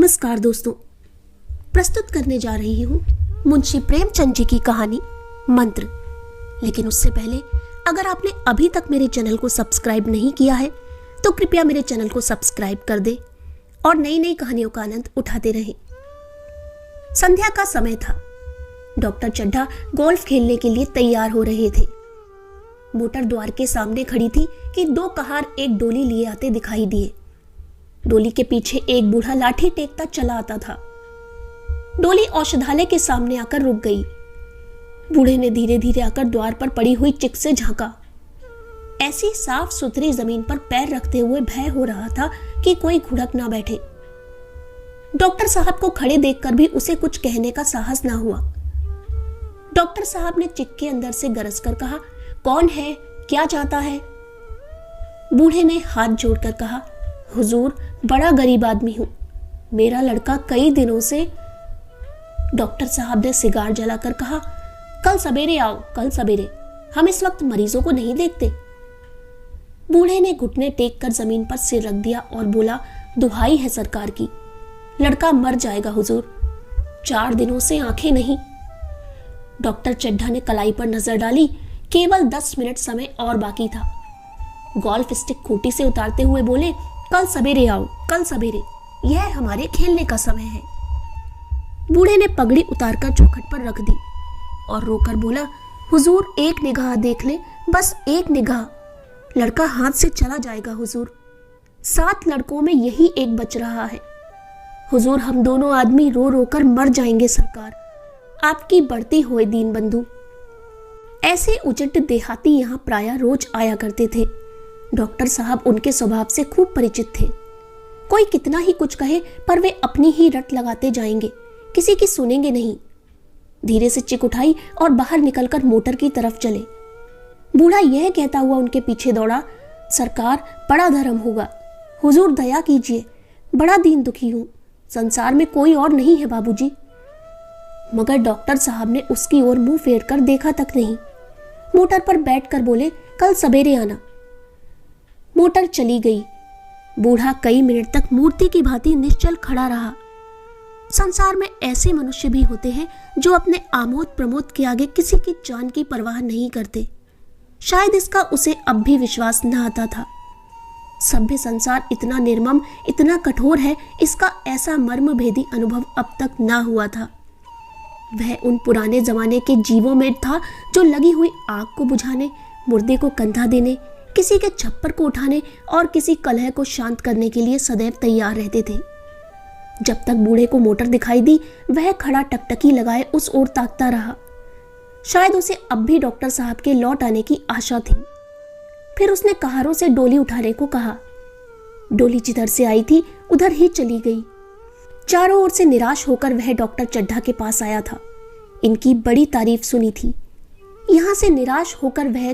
नमस्कार दोस्तों, प्रस्तुत करने जा रही हूँ मुंशी प्रेमचंद जी की कहानी मंत्र। लेकिन उससे पहले अगर आपने अभी तक मेरे चैनल को सब्सक्राइब नहीं किया है तो कृपया मेरे चैनल को सब्सक्राइब कर दे और नई नई कहानियों का आनंद उठाते रहें। संध्या का समय था। डॉक्टर चड्ढा गोल्फ खेलने के लिए तैयार हो रहे थे। मोटर द्वार के सामने खड़ी थी कि दो कहार एक डोली लिए आते दिखाई दिए। डोली के पीछे एक बूढ़ा लाठी टेकता चला आता था। डोली औषधालय के सामने आकर रुक गई। बूढ़े ने धीरे धीरे आकर द्वार पर पड़ी हुई चिक से झांका। ऐसी साफ सुथरी जमीन पर पैर रखते हुए भय हो रहा था कि कोई घुड़क ना बैठे। डॉक्टर साहब को खड़े देखकर भी उसे कुछ कहने का साहस ना हुआ। डॉक्टर साहब ने चिक के अंदर से गरज कर कहा, कौन है, क्या चाहता है? बूढ़े ने हाथ जोड़कर कहा, हुजूर, बड़ा गरीब आदमी हूं, मेरा लड़का कई दिनों से। डॉक्टर साहब ने सिगार जलाकर कहा, कल सवेरे आओ, कल सवेरे, हम इस वक्त मरीजों को नहीं देखते। बूढ़े ने घुटने टेक कर जमीन पर सिर रख दिया और बोला, दुहाई है सरकार की, लड़का मर जाएगा हुजूर, 4 दिनों से आंखें नहीं। डॉक्टर चड्ढा ने कलाई पर नजर डाली। केवल 10 मिनट समय और बाकी था। गोल्फ स्टिक खूंटी से उतारते हुए बोले, कल सवेरे आओ, कल सवेरे, यह हमारे खेलने का समय है। बूढ़े ने पगड़ी उतारकर चौखट पर रख दी और रोकर बोला, हुजूर, एक निगाह देख ले, बस एक निगाह, लड़का हाथ से चला जाएगा हुजूर। 7 लड़कों में यही एक बच रहा है हुजूर, हम दोनों आदमी रो रो कर मर जाएंगे सरकार, आपकी बढ़ती हुए दीन बंधु। ऐसे उजट देहाती यहाँ प्रायः रोज आया करते थे। डॉक्टर साहब उनके स्वभाव से खूब परिचित थे। कोई कितना ही कुछ कहे पर वे अपनी ही रट लगाते जाएंगे, किसी की सुनेंगे नहीं। धीरे से चिक उठाई और बाहर निकलकर मोटर की तरफ चले। बूढ़ा यह कहता हुआ उनके पीछे दौड़ा, सरकार, बड़ा धर्म होगा, हुजूर दया कीजिए, बड़ा दीन दुखी हूं, संसार में कोई और नहीं है बाबूजी। मगर डॉक्टर साहब ने उसकी ओर मुंह फेर कर देखा तक नहीं। मोटर पर बैठकर बोले, कल सवेरे आना। मोटर चली गई। बूढ़ा कई मिनट तक मूर्ति की भांति निश्चल खड़ा रहा। संसार में ऐसे मनुष्य भी होते हैं जो अपने आमोद प्रमोद के आगे किसी की जान की परवाह नहीं करते। शायद इसका उसे अब भी विश्वास न आता था। सभ्य संसार इतना निर्मम, इतना कठोर है, इसका ऐसा मर्मभेदी अनुभव अब तक ना हुआ था। वह उन पुराने जमाने के जीवों में था जो लगी हुई आग को बुझाने, मुर्दे को कंधा देने, किसी के छप्पर को उठाने और किसी कलह को शांत करने के लिए सदैव तैयार रहते थे। जब तक बूढ़े को मोटर दिखाई दी, वह खड़ा टकटकी लगाए उस ओर ताकता रहा। शायद उसे अब भी डॉक्टर साहब के लौट आने की आशा थी। फिर उसने कहारों से डोली उठाने को कहा। डोली जिधर से आई थी उधर ही चली गई। चारों ओर से निराश होकर वह डॉक्टर चड्ढा के पास आया था। इनकी बड़ी तारीफ सुनी थी। यहां से निराश होकर वह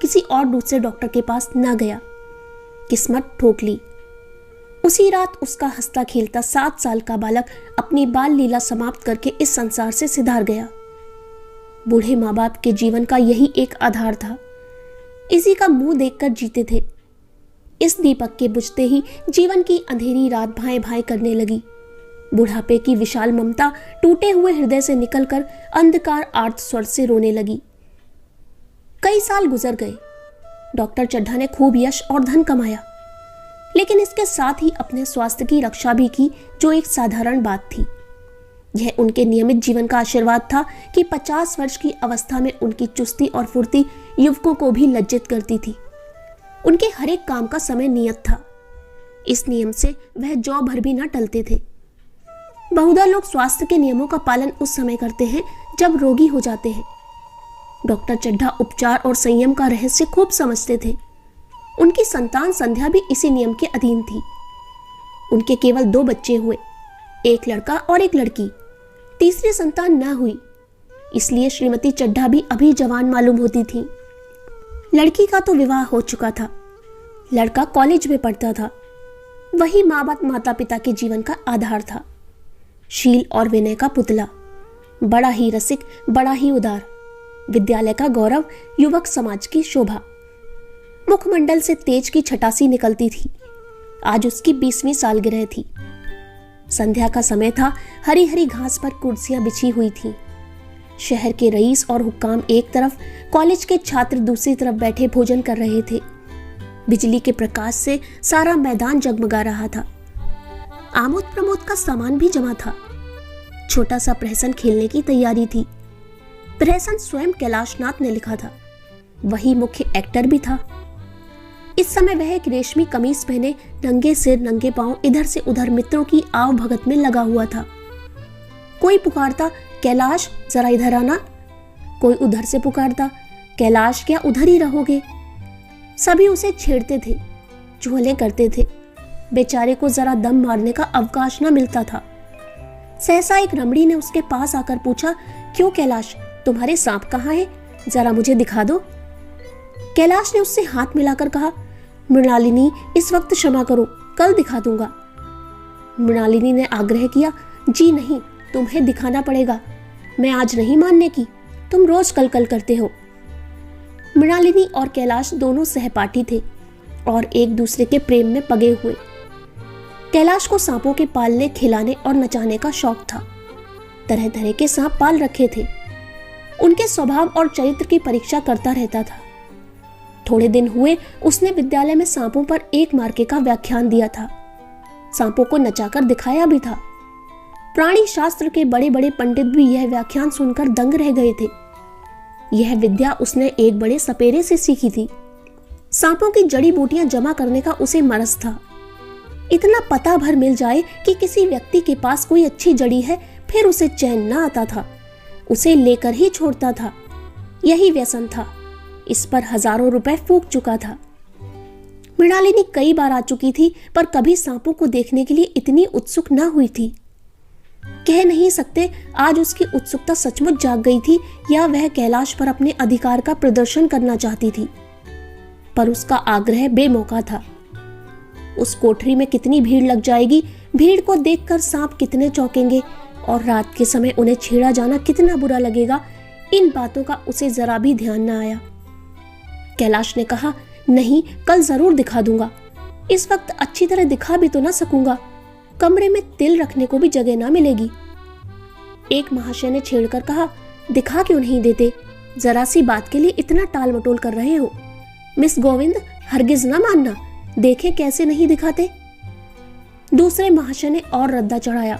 किसी और दूसरे डॉक्टर के पास न गया। किस्मत ठोक ली। उसी रात उसका हंसता खेलता 7 साल का बालक अपनी बाल लीला समाप्त करके इस संसार से सिधार गया। बूढ़े माँ बाप के जीवन का यही एक आधार था। इसी का मुंह देखकर जीते थे। इस दीपक के बुझते ही जीवन की अंधेरी रात भाएं भाएं करने लगी। बुढ़ापे की विशाल ममता टूटे हुए हृदय से निकलकर अंधकार आर्त स्वर से रोने लगी। कई साल गुजर गए। डॉक्टर चड्ढा ने खूब यश और धन कमाया, लेकिन इसके साथ ही अपने स्वास्थ्य की रक्षा भी की, जो एक साधारण बात थी। यह उनके नियमित जीवन का आशीर्वाद था कि 50 वर्ष की अवस्था में उनकी चुस्ती और फुर्ती युवकों को भी लज्जित करती थी। उनके हर एक काम का समय नियत था। इस नियम से वह जौ भर भी न टलते थे। बहुधा लोग स्वास्थ्य के नियमों का पालन उस समय करते हैं जब रोगी हो जाते हैं। डॉक्टर चड्ढा उपचार और संयम का रहस्य खूब समझते थे। उनकी संतान संध्या भी इसी नियम के अधीन थी। उनके केवल 2 बच्चे हुए, एक लड़का और एक लड़की। तीसरी संतान न हुई, इसलिए श्रीमती चड्ढा भी अभी जवान मालूम होती थी। लड़की का तो विवाह हो चुका था, लड़का कॉलेज में पढ़ता था। वही माँ बाप माता पिता के जीवन का आधार था। शील और विनय का पुतला, बड़ा ही रसिक, बड़ा ही उदार, विद्यालय का गौरव, युवक समाज की शोभा। मुखमंडल से तेज की छटासी निकलती थी। आज उसकी 20वीं सालगिरह थी। संध्या का समय था। हरी हरी घास पर कुर्सियां बिछी हुई थीं। शहर के रईस और हुक्काम एक तरफ, कॉलेज के छात्र दूसरी तरफ बैठे भोजन कर रहे थे। बिजली के प्रकाश से सारा मैदान जगमगा रहा था। आमोद प्रमोद का सामान भी जमा था। छोटा सा प्रहसन खेलने की तैयारी थी। प्रहसन स्वयं कैलाशनाथ ने लिखा था। वही मुख्य एक्टर भी था। इस समय वह एक रेशमी कमीज पहने नंगे सिर नंगे पांव इधर से उधर मित्रों की आव भगत में लगा हुआ था। कोई पुकारता, कैलाश जरा इधर आना। कोई उधर से पुकारता, कैलाश क्या उधर ही रहोगे। सभी उसे छेड़ते थे, चुहले करते थे। बेचारे को जरा दम मारने का अवकाश न मिलता था। सहसा एक रमणी ने उसके पास आकर पूछा, क्यों कैलाश, तुम्हारे सांप कहाँ है? जरा मुझे दिखा दो। कैलाश ने उससे हाथ मिलाकर कहा, मृणालिनी इस वक्त क्षमा करो, कल दिखा दूंगा। मृणालिनी ने आग्रह किया, जी नहीं, तुम्हें दिखाना पड़ेगा। मैं आज नहीं मानने की, तुम रोज कल कल करते हो। मृणालिनी और कैलाश दोनों सहपाठी थे और एक दूसरे के प्रेम में पगे हुए। कैलाश को सांपों के पालने, खिलाने और नचाने का शौक था। तरह तरह के सांप पाल रखे थे। उनके स्वभाव और चरित्र की परीक्षा करता रहता था। थोड़े दिन हुए उसने विद्यालय में सांपों पर एक मार्के का व्याख्यान दिया था। सांपों को नचाकर दिखाया भी था। प्राणी शास्त्र के बड़े बड़े पंडित भी यह व्याख्यान सुनकर दंग रह गए थे। यह विद्या उसने एक बड़े सपेरे से सीखी थी। सांपों की जड़ी बूटियां जमा करने का उसे मरज था। इतना पता भर मिल जाए कि किसी व्यक्ति के पास कोई अच्छी जड़ी है, फिर उसे चैन न आता था, उसे लेकर ही छोड़ता था। यही व्यसन था। इस पर हजारों रुपए फूंक चुका था। मृणालिनी कई बार आ चुकी थी, पर कभी सांपों को देखने के लिए इतनी उत्सुक न हुई थी। कह नहीं सकते आज उसकी उत्सुकता सचमुच जाग गई थी या वह कैलाश पर अपने अधिकार का प्रदर्शन करना चाहती थी, पर उसका आग्रह बेमौका था। उस कोठरी में कितनी भीड़ लग जाएगी, भीड़ को देखकर सांप कितने चौंकेंगे और रात के समय उन्हें छेड़ा जाना कितना बुरा लगेगा, इन बातों का उसे जरा भी ध्यान न आया। कैलाश ने कहा, नहीं, कल जरूर दिखा दूंगा। इस वक्त अच्छी तरह दिखा भी तो ना सकूंगा, कमरे में तिल रखने को भी जगह ना मिलेगी। एक महाशय ने छेड़कर कहा, दिखा क्यों नहीं देते? जरा सी बात के लिए इतना टाल मटोल कर रहे हो। मिस गोविंद, हरगिज ना मानना, देखें कैसे नहीं दिखाते। दूसरे महाशय ने और रद्दा चढ़ाया,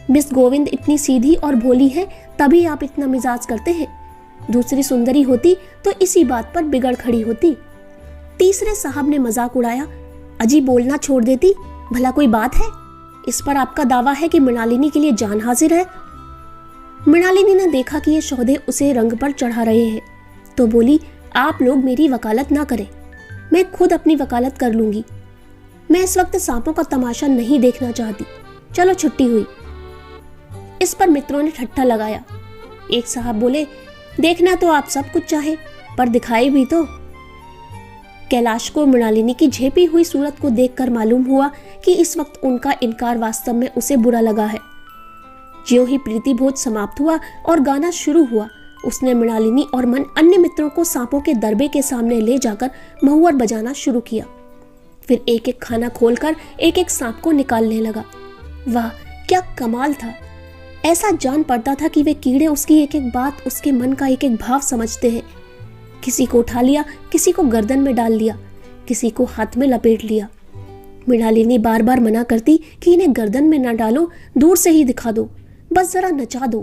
मिस गोविंद इतनी सीधी और भोली है, तभी आप इतना मिजाज करते हैं। दूसरी सुंदरी होती तो इसी बात पर बिगड़ खड़ी होती। तीसरे साहब ने मजाक उड़ाया, अजी बोलना छोड़ देती, भला कोई बात है? इस पर आपका दावा है कि मृणालिनी के लिए जान हाजिर है। मृणालिनी ने देखा कि ये सौदे उसे रंग पर चढ़ा रहे हैं, तो बोली, आप लोग मेरी वकालत ना करें, मैं खुद अपनी वकालत कर लूंगी। मैं इस वक्त सांपों का तमाशा नहीं देखना चाहती, चलो छुट्टी हुई। इस पर मित्रों ने ठट्ठा लगाया। एक साहब बोले, देखना तो आप सब कुछ चाहे, पर दिखाई भी तो। कैलाश को मृणालिनी की झेपी हुई सूरत को देखकर मालूम हुआ कि इस वक्त उनका इनकार वास्तव में उसे बुरा लगा है। ज्यों ही प्रीति भोज समाप्त हुआ और गाना शुरू हुआ, उसने मृणालिनी और मन अन्य मित्रों को सांपों के दरबे के सामने ले जाकर महुअर बजाना शुरू किया। फिर एक एक खाना खोलकर एक एक सांप को निकालने लगा। वाह, क्या कमाल था! ऐसा जान पड़ता था कि वे कीड़े उसकी एक एक बात, उसके मन का एक एक भाव समझते हैं। किसी को उठा लिया, किसी को गर्दन में डाल लिया, किसी को हाथ में लपेट लिया। मृणालिनी बार बार मना करती कि इन्हें गर्दन में न डालो, दूर से ही दिखा दो, बस जरा नचा दो।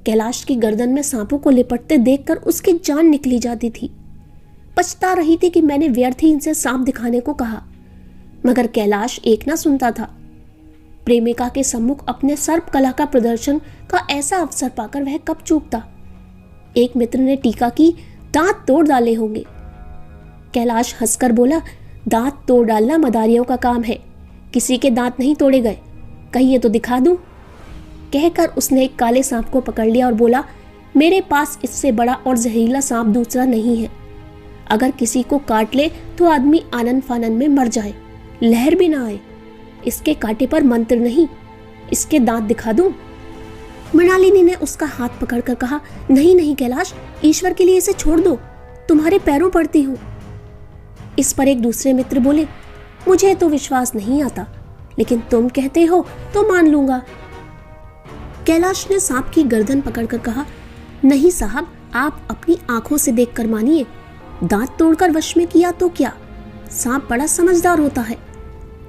कैलाश की गर्दन में सांपों को लिपटते देखकर उसकी जान निकली जाती थी। पछता रही थी कि मैंने व्यर्थ ही इनसे सांप दिखाने को कहा, मगर कैलाश एक ना सुनता था। प्रेमिका के सम्मुख अपने सर्प कला का प्रदर्शन का ऐसा अवसर पाकर वह कब चूकता। एक मित्र ने टीका की, दांत तोड़ डाले होंगे। कैलाश हंसकर बोला, दांत तोड़ डालना मदारियों का काम है, किसी के दांत नहीं तोड़े गए, कहिए तो दिखा दूं। कहकर उसने एक काले सांप को पकड़ लिया और बोला, मेरे पास इससे बड़ा और जहरीला सांप दूसरा नहीं है। अगर किसी को काट ले तो आदमी आनन फानन में मर जाए, लहर भी ना आए। इसके कांटे पर मंत्र नहीं, इसके दांत दिखा दूं। मृणालिनी ने उसका हाथ पकड़कर कहा, नहीं नहीं कैलाश, ईश्वर के लिए इसे छोड़ दो, तुम्हारे पैरों पड़ती हूं। इस पर एक दूसरे मित्र बोले, मुझे तो विश्वास नहीं आता, लेकिन तुम कहते हो तो मान लूंगा। कैलाश ने सांप की गर्दन पकड़कर कहा, नहीं साहब, आप अपनी आंखों से देखकर मानिए। दांत तोड़कर वश में किया तो क्या? सांप बड़ा समझदार होता है।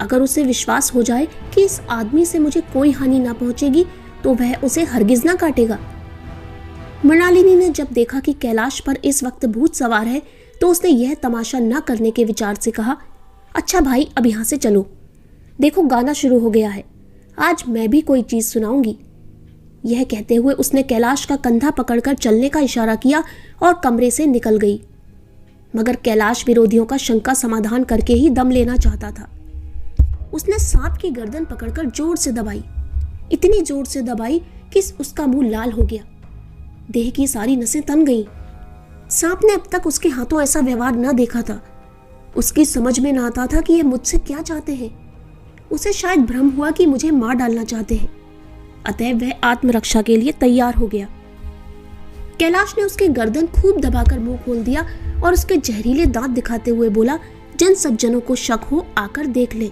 अगर उसे विश्वास हो जाए कि इस आदमी से मुझे कोई हानि ना पहुंचेगी तो वह उसे हरगिज ना काटेगा। मृणालिनी ने जब देखा कि कैलाश पर इस वक्त भूत सवार है तो उसने यह तमाशा न करने के विचार से कहा, अच्छा भाई, अब यहां से चलो। देखो गाना शुरू हो गया है, आज मैं भी कोई चीज सुनाऊंगी। यह कहते हुए उसने कैलाश का कंधा पकड़कर चलने का इशारा किया और कमरे से निकल गई। मगर कैलाश विरोधियों का शंका समाधान करके ही दम लेना चाहता था। उसने सांप की गर्दन पकड़कर जोर से दबाई, इतनी जोर से दबाई कि उसका मुंह लाल हो गया। देह की सारी नसें तन गईं। सांप ने अब तक उसके हाथों ऐसा व्यवहार न देखा था। उसकी समझ में न आता था कि यह मुझसे क्या चाहते हैं। उसे शायद भ्रम हुआ कि मुझे मार डालना चाहते हैं, अतः वह आत्मरक्षा के लिए तैयार हो गया। कैलाश ने उसकी गर्दन खूब दबाकर मुंह खोल दिया और उसके जहरीले दांत दिखाते हुए बोला, जिन सज्जनों को शक हो आकर देख ले।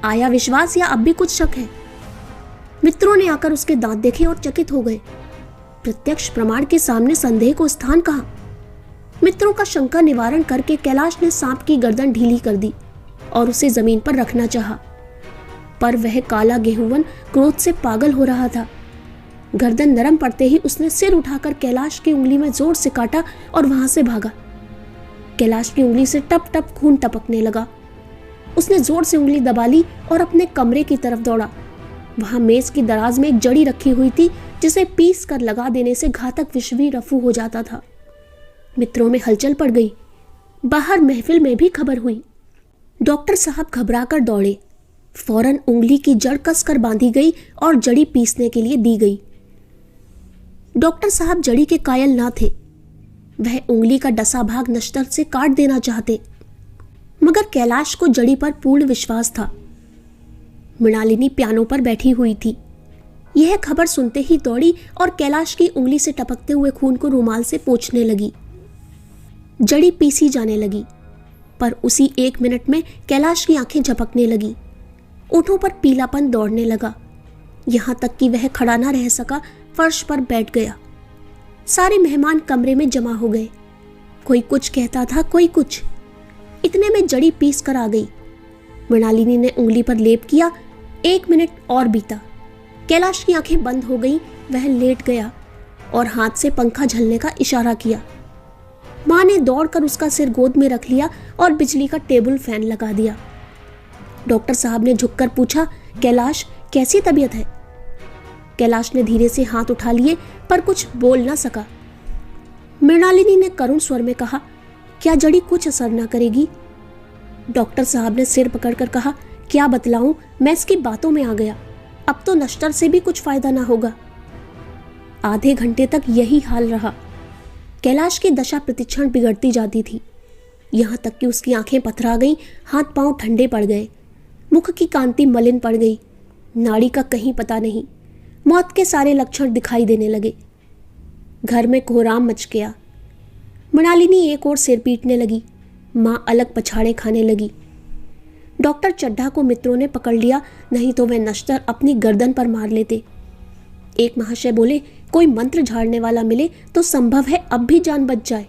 आया विश्वास या अब भी कुछ शक है? मित्रों ने आकर उसके दांत देखे और चकित हो गए। प्रत्यक्ष प्रमाण के सामने संदेह को स्थान कहां? मित्रों का शंका निवारण करके कैलाश ने सांप की गर्दन ढीली कर दी और उसे जमीन पर रखना चाहा, पर वह काला गेहूंवन क्रोध से पागल हो रहा था। गर्दन नरम पड़ते ही उसने सिर उठाकर कैलाश की उंगली में जोर से काटा और वहां से भागा। कैलाश की उंगली से टप टप खून टपकने लगा। उसने जोर से उंगली दबा ली और अपने कमरे की तरफ दौड़ा। वहां मेज की दराज में एक जड़ी रखी हुई थी जिसे पीस कर लगा देने से घातक विष भी रफू हो जाता था। मित्रों में हलचल पड़ गई। बाहर महफिल में भी खबर हुई। डॉक्टर साहब घबराकर दौड़े। फौरन उंगली की जड़ कसकर बांधी गई और जड़ी पीसने के लिए दी गई। डॉक्टर साहब जड़ी के कायल ना थे। वह उंगली का डसा भाग नश्तर से काट देना चाहते, मगर कैलाश को जड़ी पर पूर्ण विश्वास था। मृणालिनी पियानो पर बैठी हुई थी। यह खबर सुनते ही दौड़ी और कैलाश की उंगली से टपकते हुए खून को रुमाल से पोंछने लगी। जड़ी पीसी जाने लगी, पर उसी 1 मिनट में कैलाश की आंखें झपकने लगी। ओठों पर पीलापन दौड़ने लगा, यहां तक कि वह खड़ा ना रह सका, फर्श पर बैठ गया। सारे मेहमान कमरे में जमा हो गए। कोई कुछ कहता था, कोई कुछ। इतने में जड़ी पीस कर आ गई। मृणालिनी ने उंगली पर लेप किया। 1 मिनट और बीता। कैलाश की आंखें बंद हो गई। वह लेट गया और हाथ से पंखा झलने का इशारा किया। मां ने दौड़कर उसका सिर गोद में रख लिया और बिजली का टेबल फैन लगा दिया। डॉक्टर साहब ने झुककर पूछा, कैलाश कैसी तबीयत है? कैलाश ने धीरे से हाथ उठा लिए पर कुछ बोल ना सका। मृणालिनी ने करुण स्वर में कहा, क्या जड़ी कुछ असर ना करेगी? डॉक्टर साहब ने सिर पकड़कर कहा, क्या बतलाऊं, मैं इसकी बातों में आ गया। अब तो नश्तर से भी कुछ फायदा ना होगा। आधे घंटे तक यही हाल रहा। कैलाश की दशा प्रतिक्षण बिगड़ती जाती थी, यहां तक कि उसकी आंखें पथरा गईं, हाथ पांव ठंडे पड़ गए, मुख की कांति मलिन पड़ गई, नाड़ी का कहीं पता नहीं। मौत के सारे लक्षण दिखाई देने लगे। घर में कोहराम मच गया। मृणालिनी एक ओर सिर पीटने लगी, मां अलग पछाड़े खाने लगी। डॉक्टर चड्ढा को मित्रों ने पकड़ लिया, नहीं तो वह नश्तर अपनी गर्दन पर मार लेते। एक महाशय बोले, कोई मंत्र झाड़ने वाला मिले तो संभव है अब भी जान बच जाए।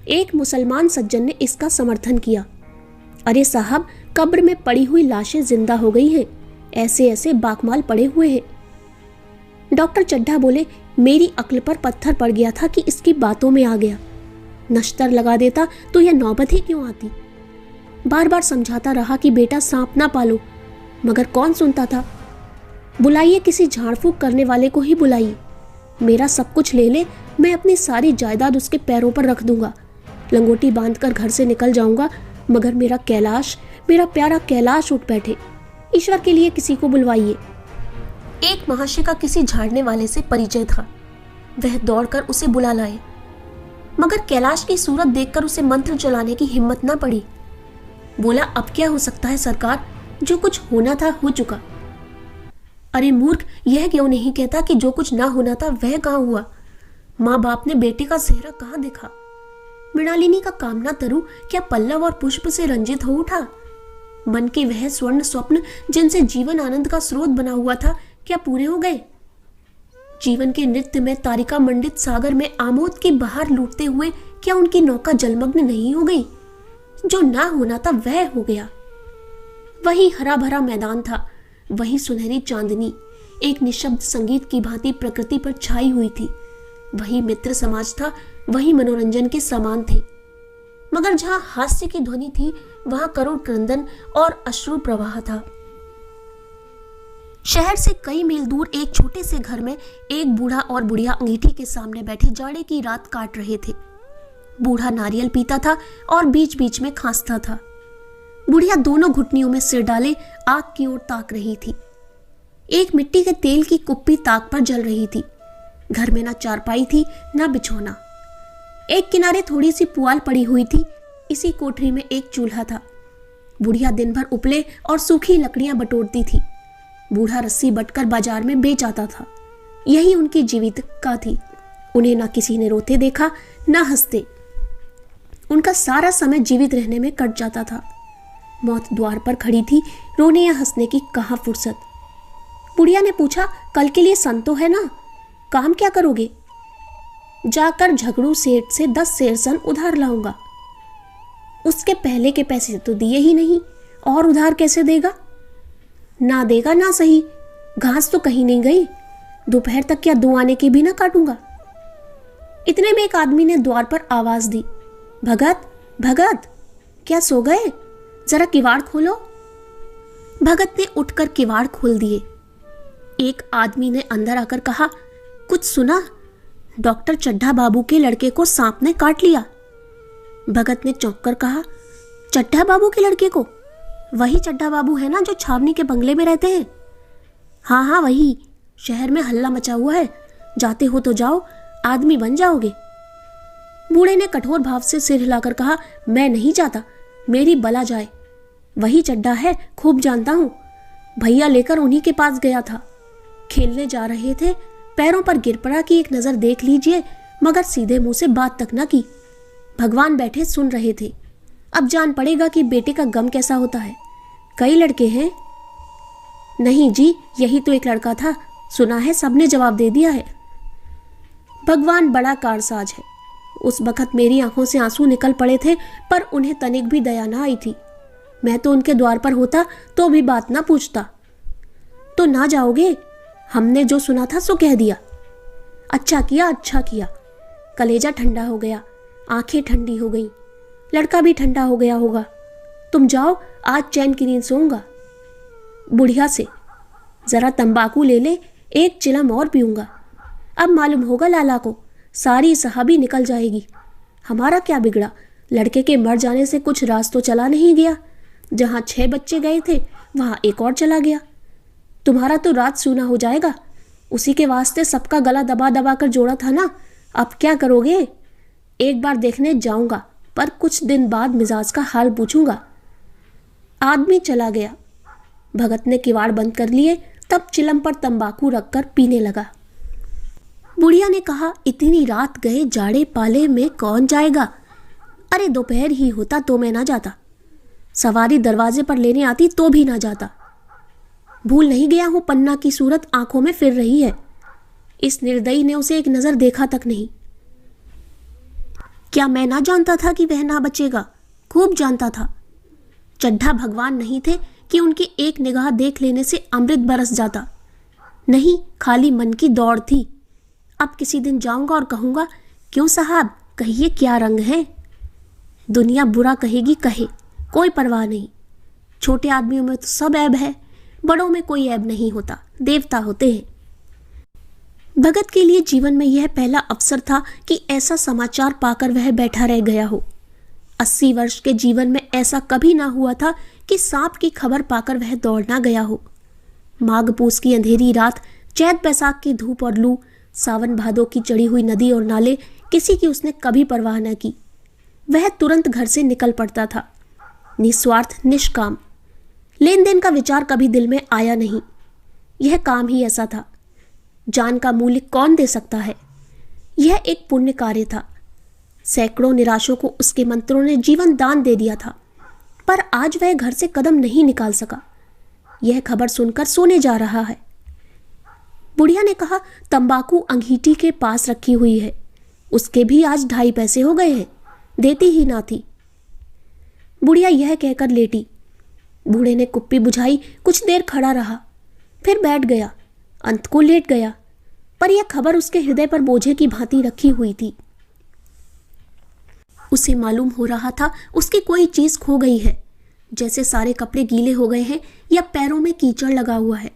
एक मुसलमान सज्जन ने इसका समर्थन किया। अरे साहब, कब्र में पड़ी हुई लाशें जिंदा हो गई हैं, ऐसे ऐसे बाकमाल पड़े हुए हैं। डॉक्टर चड्ढा बोले, मेरी अक्ल पर पत्थर पड़ गया था कि इसकी बातों में आ गया। नश्तर लगा देता तो यह नौबत ही क्यों आती। बार बार समझाता रहा कि बेटा सांप ना पालो, मगर कौन सुनता था। बुलाइए, किसी झाड़ फूक करने वाले को ही बुलाइए। मेरा सब कुछ ले ले, मैं अपनी सारी जायदाद उसके पैरों पर रख दूंगा, लंगोटी बांधकर घर से निकल जाऊंगा, मगर मेरा कैलाश, मेरा प्यारा कैलाश उठ बैठे। ईश्वर के लिए किसी को बुलवाइए। एक महाशय का किसी झाड़ने वाले से परिचय था। वह दौड़कर उसे बुला लाए, मगर कैलाश की सूरत देखकर उसे मंत्र चलाने की हिम्मत ना पड़ी। बोला, अब क्या हो सकता है सरकार, जो कुछ होना था हो चुका। अरे मूर्ख, यह क्यों नहीं कहता कि जो कुछ ना होना था वह कहाँ हुआ? माँ बाप ने बेटे का चेहरा कहाँ देखा? मृणालिनी का कामना तरु क्या पल्लव और पुष्प से रंजित हो उठा? मन के वह स्वर्ण स्वप्न जिनसे जीवन आनंद का स्रोत बना हुआ था, क्या पूरे हो गए? जीवन के नृत्य में तारिका मंडित सागर में आमोद की बहार लूटते हुए क्या उनकी नौका जलमग्न नहीं हो गई? जो ना होना था वह हो गया। वही हरा भरा मैदान था, वही सुनहरी चांदनी एक निशब्द संगीत की भांति प्रकृति पर छाई हुई थी। वही मित्र समाज था, वही मनोरंजन के समान थे। मगर जहां हास्य की ध्वनि थी वहां करुण क्रंदन और अश्रु प्रवाह था। शहर से कई मील दूर एक छोटे से घर में एक बूढ़ा और बुढ़िया अंगीठी के सामने बैठे जाड़े की रात काट रहे थे। बूढ़ा नारियल पीता था और बीच बीच में खांसता था। बुढ़िया दोनों घुटनियों में सिर डाले आग की ओर ताक रही थी। एक मिट्टी के तेल की कुप्पी ताक पर जल रही थी। घर में ना चारपाई थी ना बिछौना। एक किनारे थोड़ी सी पुआल पड़ी हुई थी। इसी कोठरी में एक चूल्हा था। बुढ़िया दिन भर उपले और सूखी लकड़ियां बटोरती थी। बूढ़ा रस्सी बटकर बाजार में बेच आता था। यही उनकी जीविका थी। उन्हें ना किसी ने रोते देखा ना हंसते। उनका सारा समय जीवित रहने में कट जाता था। मौत द्वार पर खड़ी थी, रोने या हंसने की कहाँ फुर्सत। बुढ़िया ने पूछा, कल के लिए सन तो है ना, काम क्या करोगे? जाकर झगड़ू सेठ से 10 सेर सन उधार लाऊंगा। उसके पहले के पैसे तो दिए ही नहीं, और उधार कैसे देगा? ना देगा ना सही, घास तो कहीं नहीं गई। दोपहर तक क्या 2 आने की भी ना काटूंगा। इतने में एक आदमी ने द्वार पर आवाज दी, भगत भगत, क्या सो गए? जरा किवाड़ खोलो। भगत ने उठकर किवाड़ खोल दिए। एक आदमी ने अंदर आकर कहा, कुछ सुना? डॉक्टर चड्ढा बाबू के लड़के को सांप ने काट लिया। भगत ने चौंक कर कहा, चड्ढा बाबू के लड़के को? वही चड्ढा बाबू है ना जो छावनी के बंगले में रहते हैं? हाँ हाँ वही। शहर में हल्ला मचा हुआ है, जाते हो तो जाओ, आदमी बन जाओगे। बूढ़े ने कठोर भाव से सिर हिलाकर कहा, मैं नहीं जाता, मेरी बला जाए। वही चड्ढा है, खूब जानता हूं। भैया लेकर उन्हीं के पास गया था। खेलने जा रहे थे, पैरों पर गिर पड़ा कि एक नजर देख लीजिए, मगर सीधे मुंह से बात तक न की। भगवान बैठे सुन रहे थे। अब जान पड़ेगा कि बेटे का गम कैसा होता है। कई लड़के हैं? नहीं जी, यही तो एक लड़का था, सुना है सबने जवाब दे दिया है। भगवान बड़ा कारसाज है। उस वक्त मेरी आंखों से आंसू निकल पड़े थे, पर उन्हें तनिक भी दया ना आई थी। मैं तो उनके द्वार पर होता तो भी बात ना पूछता। तो ना जाओगे? हमने जो सुना था सो कह दिया। अच्छा किया, अच्छा किया। कलेजा ठंडा हो गया, आंखें ठंडी हो गईं, लड़का भी ठंडा हो गया होगा। तुम जाओ, आज चैन की नींद सोऊंगा। बुढ़िया से, जरा तंबाकू ले ले, एक चिलम और पीऊंगा। अब मालूम होगा लाला को, सारी सहाबी निकल जाएगी। हमारा क्या बिगड़ा? लड़के के मर जाने से कुछ राज तो चला नहीं गया। जहां 6 बच्चे गए थे वहां एक और चला गया। तुम्हारा तो राज सूना हो जाएगा। उसी के वास्ते सबका गला दबा दबा कर जोड़ा था ना। अब क्या करोगे? एक बार देखने जाऊंगा, पर कुछ दिन बाद मिजाज का हाल पूछूंगा। आदमी चला गया। भगत ने किवाड़ बंद कर लिए, तब चिलम पर तंबाकू रखकर पीने लगा। बुढ़िया ने कहा, इतनी रात गए जाड़े पाले में कौन जाएगा? अरे दोपहर ही होता तो मैं ना जाता। सवारी दरवाजे पर लेने आती तो भी ना जाता। भूल नहीं गया हूं, पन्ना की सूरत आंखों में फिर रही है। इस निर्दयी ने उसे एक नजर देखा तक नहीं। क्या मैं ना जानता था कि वह ना बचेगा? खूब जानता था। चड्ढा भगवान नहीं थे कि उनकी एक निगाह देख लेने से अमृत बरस जाता। नहीं, खाली मन की दौड़ थी। अब किसी दिन जाऊंगा और कहूंगा, क्यों साहब, कहिए क्या रंग है? दुनिया बुरा कहेगी, कहे, कोई परवाह नहीं। छोटे आदमियों में तो सब ऐब है, बड़ों में कोई ऐब नहीं होता, देवता होते हैं। भगत के लिए जीवन में यह पहला अवसर था कि ऐसा समाचार पाकर वह बैठा रह गया हो। 80 वर्ष के जीवन में ऐसा कभी ना हुआ था कि सांप की खबर पाकर वह दौड़ ना गया हो। माघ पूस की अंधेरी रात, चैत बैसाख की धूप और लू, सावन भादों की चढ़ी हुई नदी और नाले, किसी की उसने कभी परवाह न की। वह तुरंत घर से निकल पड़ता था, निस्वार्थ निष्काम। लेन देन का विचार कभी दिल में आया नहीं। यह काम ही ऐसा था। जान का मूल्य कौन दे सकता है? यह एक पुण्य कार्य था। सैकड़ों निराशों को उसके मंत्रों ने जीवन दान दे दिया था। पर आज वह घर से कदम नहीं निकाल सका। यह खबर सुनकर सोने जा रहा है। बुढ़िया ने कहा, तंबाकू अंगीठी के पास रखी हुई है, उसके भी आज 2.5 पैसे हो गए हैं, देती ही ना थी। बुढ़िया यह कहकर लेटी। बूढ़े ने कुप्पी बुझाई, कुछ देर खड़ा रहा, फिर बैठ गया, अंत को लेट गया, पर यह खबर उसके हृदय पर बोझे की भांति रखी हुई थी। उसे मालूम हो रहा था उसकी कोई चीज खो गई है, जैसे सारे कपड़े गीले हो गए हैं या पैरों में कीचड़ लगा हुआ है,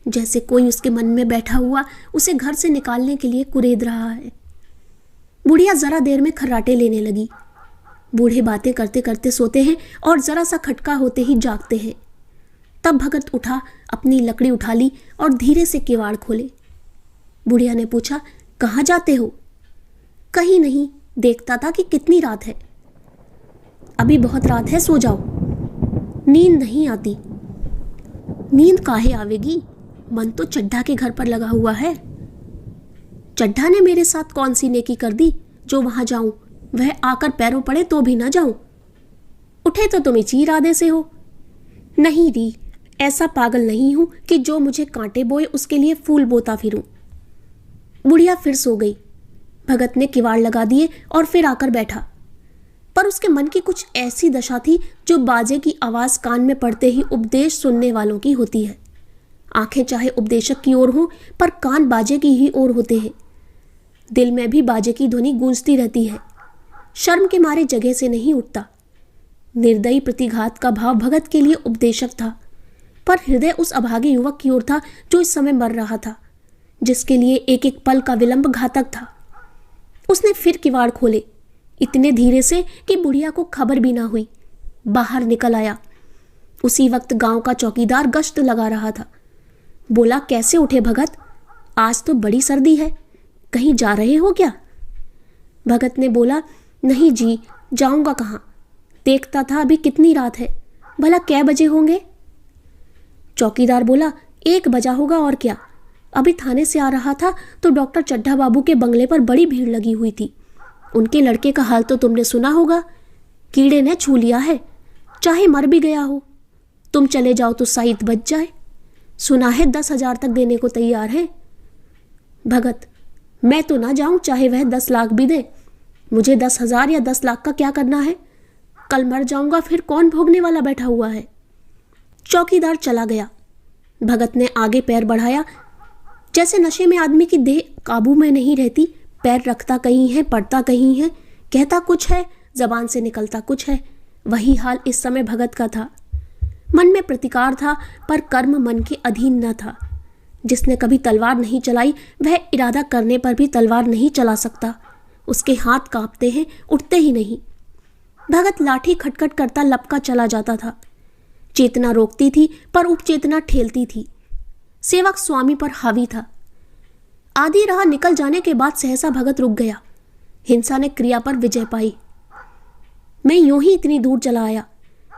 जैसे कोई उसके मन में बैठा हुआ उसे घर से निकालने के लिए कुरेद रहा है। बुढ़िया जरा देर में खर्राटे लेने लगी। बूढ़े बातें करते करते सोते हैं और जरा सा खटका होते ही जागते हैं। तब भगत उठा, अपनी लकड़ी उठा ली और धीरे से किवाड़ खोले। बुढ़िया ने पूछा, कहाँ जाते हो? कहीं नहीं, देखता था कि कितनी रात है। अभी बहुत रात है, सो जाओ। नींद नहीं आती। नींद काहे आवेगी, मन तो चड्ढा के घर पर लगा हुआ है। चड्ढा ने मेरे साथ कौन सी नेकी कर दी जो वहां जाऊं, वह आकर पैरों पड़े तो भी ना जाऊं। उठे तो तुम इसी इरादे से हो। नहीं री, ऐसा पागल नहीं हूं कि जो मुझे कांटे बोए उसके लिए फूल बोता फिरूं। बुढ़िया फिर सो गई। भगत ने किवाड़ लगा दिए और फिर आकर बैठा, पर उसके मन की कुछ ऐसी दशा थी जो बाजे की आवाज कान में पड़ते ही उपदेश सुनने वालों की होती है। आंखें चाहे उपदेशक की ओर हों, पर कान बाजे की ही ओर होते हैं। दिल में भी बाजे की ध्वनि गूंजती रहती है। शर्म के मारे जगह से नहीं उठता। निर्दयी प्रतिघात का भाव भगत के लिए उपदेशक था, पर हृदय उस अभागे युवक की ओर था जो इस समय मर रहा था, जिसके लिए एक एक पल का विलंब घातक था। उसने फिर किवाड़ खोले, इतने धीरे से कि बुढ़िया को खबर भी ना हुई। बाहर निकल आया। उसी वक्त गांव का चौकीदार गश्त लगा रहा था। बोला, कैसे उठे भगत? आज तो बड़ी सर्दी है, कहीं जा रहे हो क्या? भगत ने बोला, नहीं जी, जाऊंगा कहाँ, देखता था अभी कितनी रात है, भला कै बजे होंगे? चौकीदार बोला, 1 बजा होगा और क्या। अभी थाने से आ रहा था तो डॉक्टर चड्ढा बाबू के बंगले पर बड़ी भीड़ लगी हुई थी। उनके लड़के का हाल तो तुमने सुना होगा, कीड़े ने छू लिया है, चाहे मर भी गया हो। तुम चले जाओ तो साइत बच जाए। सुना है 10,000 तक देने को तैयार है। भगत, मैं तो ना जाऊं चाहे वह 10 लाख भी दे। मुझे 10,000 या 10 लाख का क्या करना है? कल मर जाऊंगा, फिर कौन भोगने वाला बैठा हुआ है? चौकीदार चला गया। भगत ने आगे पैर बढ़ाया। जैसे नशे में आदमी की देह काबू में नहीं रहती, पैर रखता कहीं है, पड़ता कहीं है, कहता कुछ है, जबान से निकलता कुछ है। वही हाल इस समय भगत का था। मन में प्रतिकार था, पर कर्म मन के अधीन न था। जिसने कभी तलवार नहीं चलाई, वह इरादा करने पर भी तलवार नहीं चला सकता। उसके हाथ कांपते हैं, उठते ही नहीं। भगत लाठी खटखट करता लपका चला जाता था। चेतना रोकती थी, पर उपचेतना ठेलती थी। सेवक स्वामी पर हावी था। आधी राह निकल जाने के बाद सहसा भगत रुक गया। हिंसा ने क्रिया पर विजय पाई। मैं यूं ही इतनी दूर चला आया।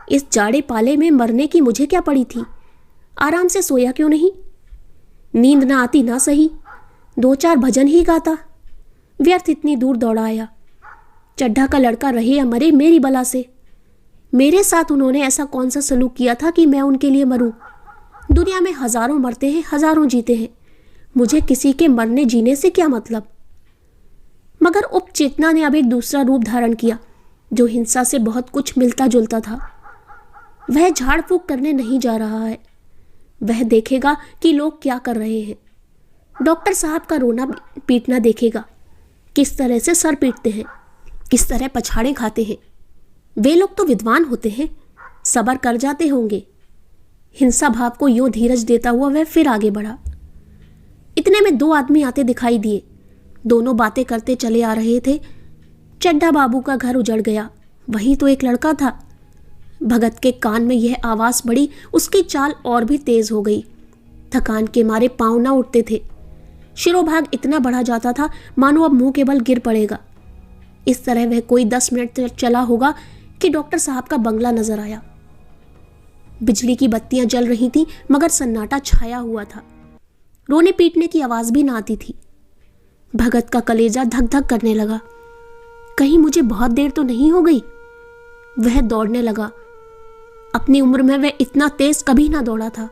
इस जाड़े पाले में मरने की मुझे क्या पड़ी थी? आराम से सोया क्यों नहीं? नींद ना आती ना सही, 2-4 भजन ही गाता। व्यर्थ इतनी दूर दौड़ा आया। चड्ढा का लड़का रहे या मरे, मेरी बला से। मेरे साथ उन्होंने ऐसा कौन सा सलूक किया था कि मैं उनके लिए मरूं? दुनिया में हजारों मरते हैं, हजारों जीते हैं। मुझे किसी के मरने जीने से क्या मतलब? मगर उपचेतना ने अब एक दूसरा रूप धारण किया, जो हिंसा से बहुत कुछ मिलता जुलता था। वह झाड़ फूक करने नहीं जा रहा है। वह देखेगा कि लोग क्या कर रहे हैं। डॉक्टर साहब का रोना पीटना देखेगा, किस तरह से सर पीटते हैं, किस तरह पछाड़े खाते हैं। वे लोग तो विद्वान होते हैं, सब्र कर जाते होंगे। हिंसा भाव को यूं धीरज देता हुआ वह फिर आगे बढ़ा। इतने में 2 आदमी आते दिखाई दिए। दोनों बातें करते चले आ रहे थे। चड्ढा बाबू का घर उजड़ गया, वही तो एक लड़का था। भगत के कान में यह आवाज पड़ी, उसकी चाल और भी तेज हो गई। थकान के मारे पांव ना उठते थे। शिरोभाग इतना बढ़ा जाता था मानो अब मुंह के बल गिर पड़ेगा। इस तरह वह कोई 10 मिनट तक चला होगा कि डॉक्टर साहब का बंगला नजर आया। बिजली की बत्तियां जल रही थीं, मगर सन्नाटा छाया हुआ था। रोने पीटने की आवाज भी ना आती थी। भगत का कलेजा धक धक करने लगा। कहीं मुझे बहुत देर तो नहीं हो गई? वह दौड़ने लगा। अपनी उम्र में वह इतना तेज कभी ना दौड़ा था।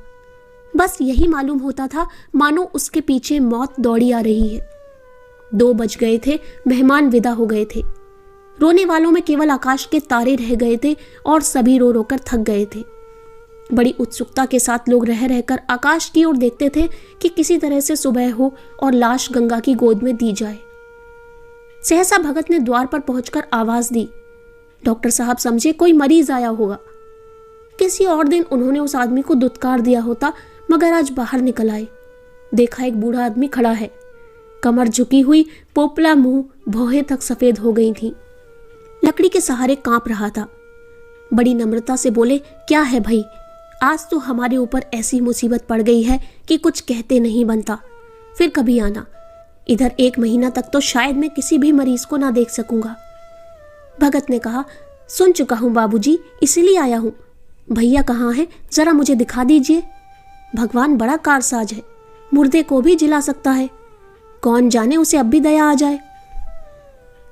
बस यही मालूम होता था मानो उसके पीछे मौत दौड़ी आ रही है। 2 बज गए थे, मेहमान विदा हो गए थे। रोने वालों में केवल आकाश के तारे रह गए थे और सभी रो रोकर थक गए थे। बड़ी उत्सुकता के साथ लोग रह रहकर आकाश की ओर देखते थे कि किसी तरह से सुबह हो और लाश गंगा की गोद में दी जाए। सहसा भगत ने द्वार पर पहुंचकर आवाज दी। डॉक्टर साहब समझे कोई मरीज आया होगा। किसी और दिन उन्होंने उस आदमी को दुत्कार दिया होता, मगर आज बाहर निकल आए। देखा एक बूढ़ा आदमी खड़ा है, कमर झुकी हुई, पोपला मुंह, भौहें तक सफेद हो गई थी। लकड़ी के सहारे कांप रहा था। बड़ी नम्रता से बोले, क्या है भाई, आज तो हमारे ऊपर ऐसी मुसीबत पड़ गई है कि कुछ कहते नहीं बनता। फिर कभी आना। इधर 1 महीना तक तो शायद मैं किसी भी मरीज को ना देख सकूंगा। भगत ने कहा, सुन चुका हूं बाबूजी, इसीलिए आया हूं। भैया कहाँ है, जरा मुझे दिखा दीजिए। भगवान बड़ा कारसाज है, मुर्दे को भी जिला सकता है। कौन जाने उसे अब भी दया आ जाए।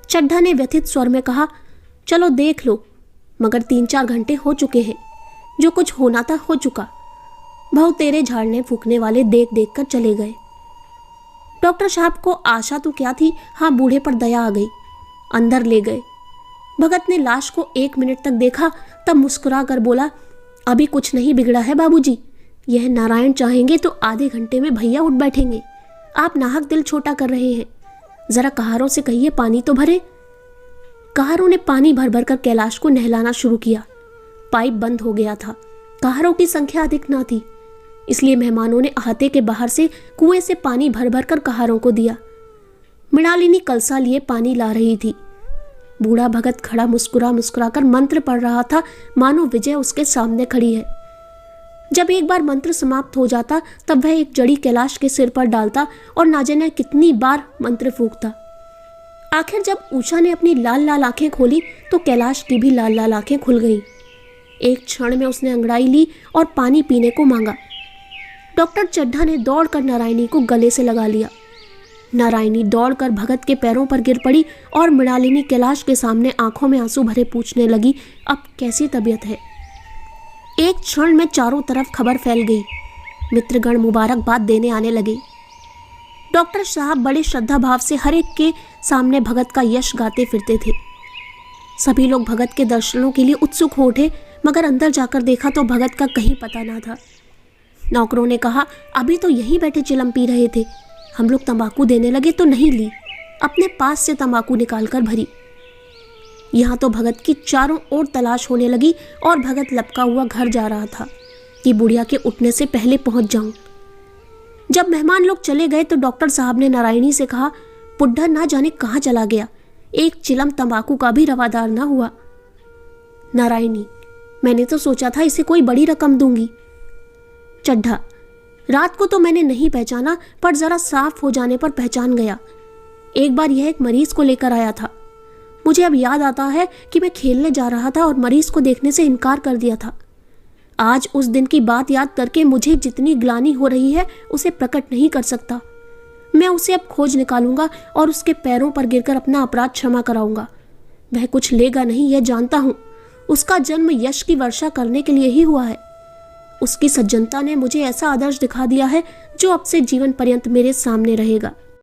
चड्ढा ने व्यथित स्वर में कहा, चलो देख लो, मगर 3-4 घंटे हो चुके हैं। जो कुछ होना था हो चुका। भाव तेरे झाड़ने फूकने वाले देख देख कर चले गए। डॉक्टर साहब को आशा तो क्या थी, हाँ बूढ़े पर दया आ गई। अंदर ले गए। भगत ने लाश को 1 मिनट तक देखा, तब मुस्कुरा कर बोला, अभी कुछ नहीं बिगड़ा है बाबूजी। यह नारायण चाहेंगे तो आधे घंटे में भैया उठ बैठेंगे। आप नाहक दिल छोटा कर रहे हैं। जरा कहारों से कहिए पानी तो भरे। कहारों ने पानी भर भर कर कैलाश को नहलाना शुरू किया। पाइप बंद हो गया था। कहारों की संख्या अधिक ना थी, इसलिए मेहमानों ने अहाते के बाहर से कुएं से पानी भर भर कर कहारों को दिया। मृणालिनी कलसा लिए पानी ला रही थी। बूढ़ा भगत खड़ा मुस्कुरा मुस्कुरा कर मंत्र पढ़ रहा था, मानो विजय उसके सामने खड़ी है। जब एक बार मंत्र समाप्त हो जाता, तब वह एक जड़ी कैलाश के सिर पर डालता और ना जाने कितनी बार मंत्र फूंकता। आखिर जब ऊषा ने अपनी लाल लाल आंखें खोली तो कैलाश की भी लाल लाल आंखें खुल गईं। एक क्षण में उसने अंगड़ाई ली और पानी पीने को मांगा। डॉक्टर चड्ढा ने दौड़कर नारायणी को गले से लगा लिया। नारायणी दौड़कर भगत के पैरों पर गिर पड़ी और मृणालिनी कैलाश के सामने आंखों में आंसू भरे पूछने लगी, अब कैसी तबीयत है। एक क्षण में चारों तरफ खबर फैल गई। मित्रगण मुबारकबाद देने आने लगे। डॉक्टर साहब बड़े श्रद्धा भाव से हर एक के सामने भगत का यश गाते फिरते थे। सभी लोग भगत के दर्शनों के लिए उत्सुक हो उठे, मगर अंदर जाकर देखा तो भगत का कहीं पता ना था। नौकरों ने कहा, अभी तो यहीं बैठे चिलम पी रहे थे। हम लोग तंबाकू देने लगे तो नहीं ली, अपने पास से तंबाकू निकालकर भरी। यहाँ तो भगत की चारों ओर तलाश होने लगी और भगत लपका हुआ घर जा रहा था कि बुढ़िया के उठने से पहले पहुंच जाऊं। जब मेहमान लोग चले गए तो डॉक्टर साहब ने नारायणी से कहा, बुढ़ा ना जाने कहाँ चला गया, एक चिलम तंबाकू का भी रवादार ना हुआ। नारायणी, मैंने तो सोचा था इसे कोई बड़ी रकम दूंगी। चड्ढा, रात को तो मैंने नहीं पहचाना, पर जरा साफ हो जाने पर पहचान गया। एक बार यह एक मरीज को लेकर आया था। मुझे अब याद आता है कि मैं खेलने जा रहा था और मरीज को देखने से इनकार कर दिया था। आज उस दिन की बात याद करके मुझे जितनी ग्लानि हो रही है उसे प्रकट नहीं कर सकता। मैं उसे अब खोज निकालूंगा और उसके पैरों पर गिरकर अपना अपराध क्षमा कराऊंगा। वह कुछ लेगा नहीं, यह जानता हूं। उसका जन्म यश की वर्षा करने के लिए ही हुआ है। उसकी सज्जनता ने मुझे ऐसा आदर्श दिखा दिया है जो अब से जीवन पर्यंत मेरे सामने रहेगा।